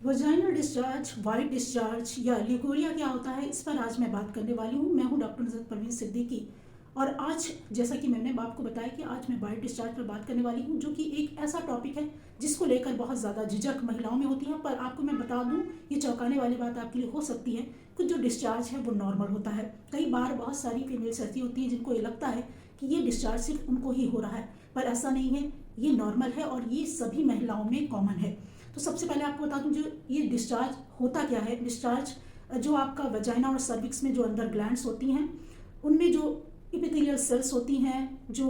Vaginal discharge, white discharge या Liguria क्या होता है, इस पर आज मैं बात करने वाली हूँ। मैं हूँ डॉक्टर नुसरत परवीन सिद्दीकी और आज जैसा कि मैंने आपको बताया कि आज मैं वाइट डिस्चार्ज पर बात करने वाली हूँ, जो कि एक ऐसा टॉपिक है जिसको लेकर बहुत ज़्यादा झिझक महिलाओं में होती है। पर आपको मैं बता दूँ, ये चौंकाने वाली बात आपके लिए हो सकती है कि जो डिस्चार्ज है वो नॉर्मल होता है। कई बार बहुत सारी फीमेल्स ऐसी होती हैं जिनको ये लगता है कि ये डिस्चार्ज सिर्फ उनको ही हो रहा है, पर ऐसा नहीं है। ये नॉर्मल है और ये सभी महिलाओं में कॉमन है। तो सबसे पहले आपको बता दूं, जो ये डिस्चार्ज होता क्या है। डिस्चार्ज जो आपका वजाइना और सर्विक्स में जो अंदर ग्लैंड्स होती हैं, उनमें जो इपिथेलियल सेल्स होती हैं, जो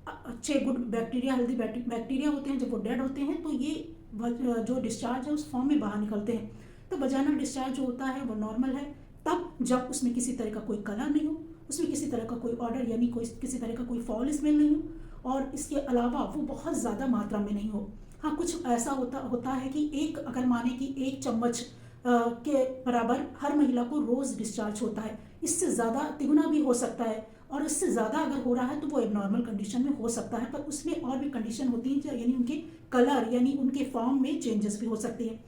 अच्छे गुड बैक्टीरिया, हेल्दी बैक्टीरिया होते हैं, जब वो डेड होते हैं तो ये जो डिस्चार्ज है उस फॉर्म में बाहर निकलते हैं। तो वजाइनल डिस्चार्ज जो होता है वो नॉर्मल है तब जब उसमें किसी तरह का कोई कलर नहीं हो, उसमें किसी तरह का कोई ऑर्डर यानी कोई किसी तरह का कोई फॉल स्मेल नहीं हो, और इसके अलावा वो बहुत ज़्यादा मात्रा में नहीं हो। हाँ, कुछ ऐसा होता है कि अगर माने कि 1 चम्मच के बराबर हर महिला को रोज़ डिस्चार्ज होता है। इससे ज़्यादा तिगुना भी हो सकता है, और इससे ज़्यादा अगर हो रहा है तो वो एबनॉर्मल कंडीशन में हो सकता है। पर उसमें और भी कंडीशन होती है, यानी उनके कलर यानी उनके फॉर्म में चेंजेस भी हो सकती है।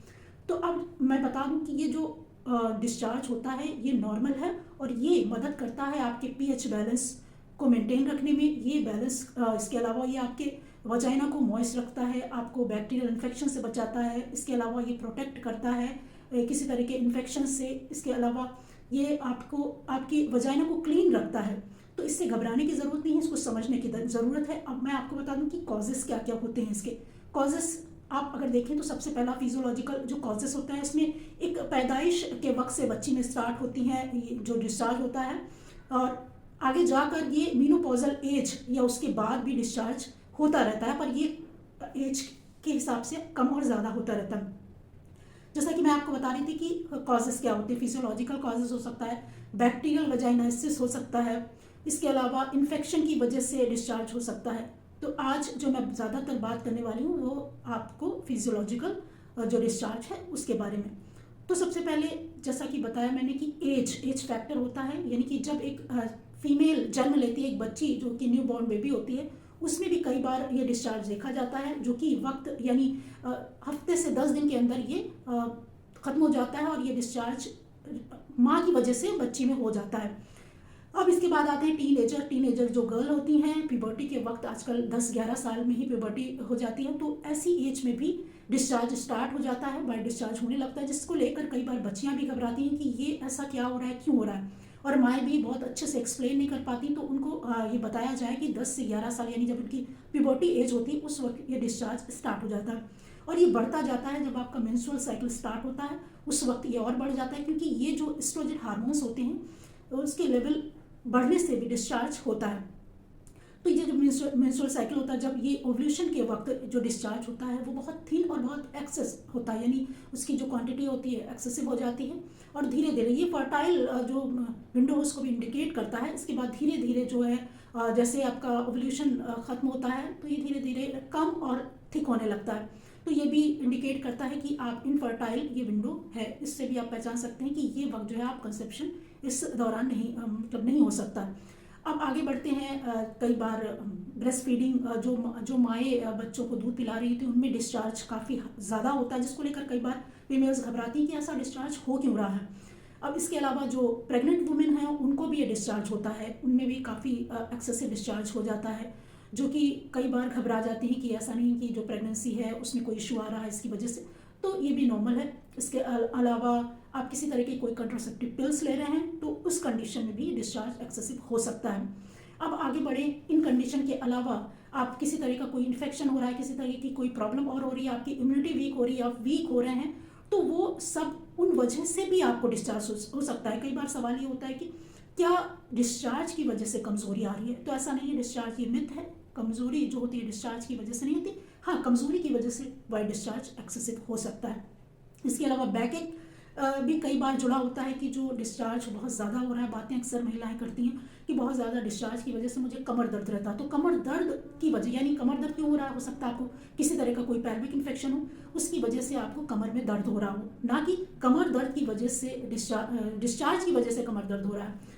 तो अब मैं बता दूं कि ये जो डिस्चार्ज होता है ये नॉर्मल है, और ये मदद करता है आपके पीएच बैलेंस को मेंटेन रखने में। ये बैलेंस इसके अलावा ये आपके वजाइना को मॉइस्ट रखता है, आपको बैक्टीरियल इन्फेक्शन से बचाता है। इसके अलावा ये प्रोटेक्ट करता है किसी तरह के इन्फेक्शन से। इसके अलावा ये आपको आपकी वजाइना को क्लीन रखता है। तो इससे घबराने की ज़रूरत नहीं है, इसको समझने की ज़रूरत है। अब मैं आपको बता दूं कि कॉजेस क्या क्या होते हैं इसके। कॉजेस आप अगर देखें तो सबसे पहला फिजियोलॉजिकल जो कॉजेस होता है, इसमें एक पैदाइश के वक्त से बच्ची में स्टार्ट होती है जो डिस्चार्ज होता है, और आगे जाकर ये मीनोपॉजल एज या उसके बाद भी डिस्चार्ज होता रहता है, पर ये एज के हिसाब से कम और ज़्यादा होता रहता है। जैसा कि मैं आपको बता रही थी कि कॉजेस क्या होते हैं। फिजियोलॉजिकल कॉजेस हो सकता है, बैक्टीरियल वजाइनाइसिस हो सकता है, इसके अलावा इन्फेक्शन की वजह से डिस्चार्ज हो सकता है। तो आज जो मैं ज़्यादातर बात करने वाली हूँ वो आपको फिजियोलॉजिकल जो डिस्चार्ज है उसके बारे में। तो सबसे पहले जैसा कि बताया मैंने कि एज फैक्टर होता है, यानी कि जब एक फीमेल जन्म लेती है, एक बच्ची जो कि न्यू बॉर्न बेबी होती है, उसमें भी कई बार ये डिस्चार्ज देखा जाता है, जो कि वक्त यानी हफ्ते से 10 दिन के अंदर ये ख़त्म हो जाता है, और ये डिस्चार्ज माँ की वजह से बच्ची में हो जाता है। अब इसके बाद आते हैं टीनेजर जो गर्ल होती हैं, प्यूबर्टी के वक्त आजकल 10-11 साल में ही प्यूबर्टी हो जाती है, तो ऐसी एज में भी डिस्चार्ज स्टार्ट हो जाता है, वाइट डिस्चार्ज होने लगता है, जिसको लेकर कई बार बच्चियां भी घबराती हैं कि ये ऐसा क्या हो रहा है, क्यों हो रहा है, और माएँ भी बहुत अच्छे से एक्सप्लेन नहीं कर पाती। तो उनको ये बताया जाए कि 10 से 11 साल यानी जब उनकी प्यूबर्टी एज होती है उस वक्त ये डिस्चार्ज स्टार्ट हो जाता है, और ये बढ़ता जाता है। जब आपका मेंस्ट्रुअल साइकिल स्टार्ट होता है उस वक्त ये और बढ़ जाता है, क्योंकि ये जो एस्ट्रोजन हार्मोन्स होते हैं तो उसके लेवल बढ़ने से भी डिस्चार्ज होता है। तो ये जो मेंस्ट्रुअल साइकिल होता है, जब ये ओव्यूलेशन के वक्त जो डिस्चार्ज होता है वो बहुत थिन और बहुत एक्सेस होता है, यानी उसकी जो क्वांटिटी होती है एक्सेसिव हो जाती है, और धीरे धीरे ये फर्टाइल जो विंडो उसको भी इंडिकेट करता है। इसके बाद धीरे धीरे जो है जैसे आपका ओव्यूलेशन ख़त्म होता है तो ये धीरे धीरे कम और थिक होने लगता है। तो ये भी इंडिकेट करता है कि आप इनफर्टाइल ये विंडो है। इससे भी आप पहचान सकते हैं कि ये वक्त जो है आप कंसेप्शन इस दौरान नहीं हो सकता। अब आगे बढ़ते हैं। कई बार ब्रेस्ट फीडिंग जो माएँ बच्चों को दूध पिला रही थी उनमें डिस्चार्ज काफ़ी ज़्यादा होता है, जिसको लेकर कई बार फीमेल्स घबराती हैं कि ऐसा डिस्चार्ज हो क्यों रहा है। अब इसके अलावा जो प्रेग्नेंट वुमेन हैं उनको भी ये डिस्चार्ज होता है, उनमें भी काफ़ी एक्सेसिव डिस्चार्ज हो जाता है, जो कि कई बार घबरा जाती हैं कि ऐसा नहीं कि जो प्रेगनेंसी है उसमें कोई इशू आ रहा है इसकी वजह से। तो ये भी नॉर्मल है। इसके अलावा आप किसी तरह की कोई कंट्रासेप्टिव पिल्स ले रहे हैं तो उस कंडीशन में भी डिस्चार्ज एक्सेसिव हो सकता है। अब आगे बढ़े, इन कंडीशन के अलावा आप किसी तरह का कोई इन्फेक्शन हो रहा है, किसी तरह की कोई प्रॉब्लम और हो रही है, आपकी इम्यूनिटी वीक हो रही है, आप वीक हो रहे हैं, तो वो सब उन वजह से भी आपको डिस्चार्ज हो सकता है। कई बार सवाल ये होता है कि क्या डिस्चार्ज की वजह से कमज़ोरी आ रही है, तो ऐसा नहीं है। डिस्चार्ज ये मिथ है, कमज़ोरी जो होती है डिस्चार्ज की वजह से नहीं होती। हाँ, कमज़ोरी की वजह से वाइट डिस्चार्ज एक्सेसिव हो सकता है। इसके अलावा बैक एक भी कई बार जुड़ा होता है कि जो डिस्चार्ज बहुत ज़्यादा हो रहा है। बातें अक्सर महिलाएं करती हैं कि बहुत ज़्यादा डिस्चार्ज की वजह से मुझे कमर दर्द रहता है। तो कमर दर्द की वजह यानी कमर दर्द क्यों हो रहा है, हो सकता है आपको किसी तरह का कोई पैल्विक इन्फेक्शन हो, उसकी वजह से आपको कमर में दर्द हो रहा हो, ना कि कमर दर्द की वजह से डिस्चार्ज की वजह से कमर दर्द हो रहा है।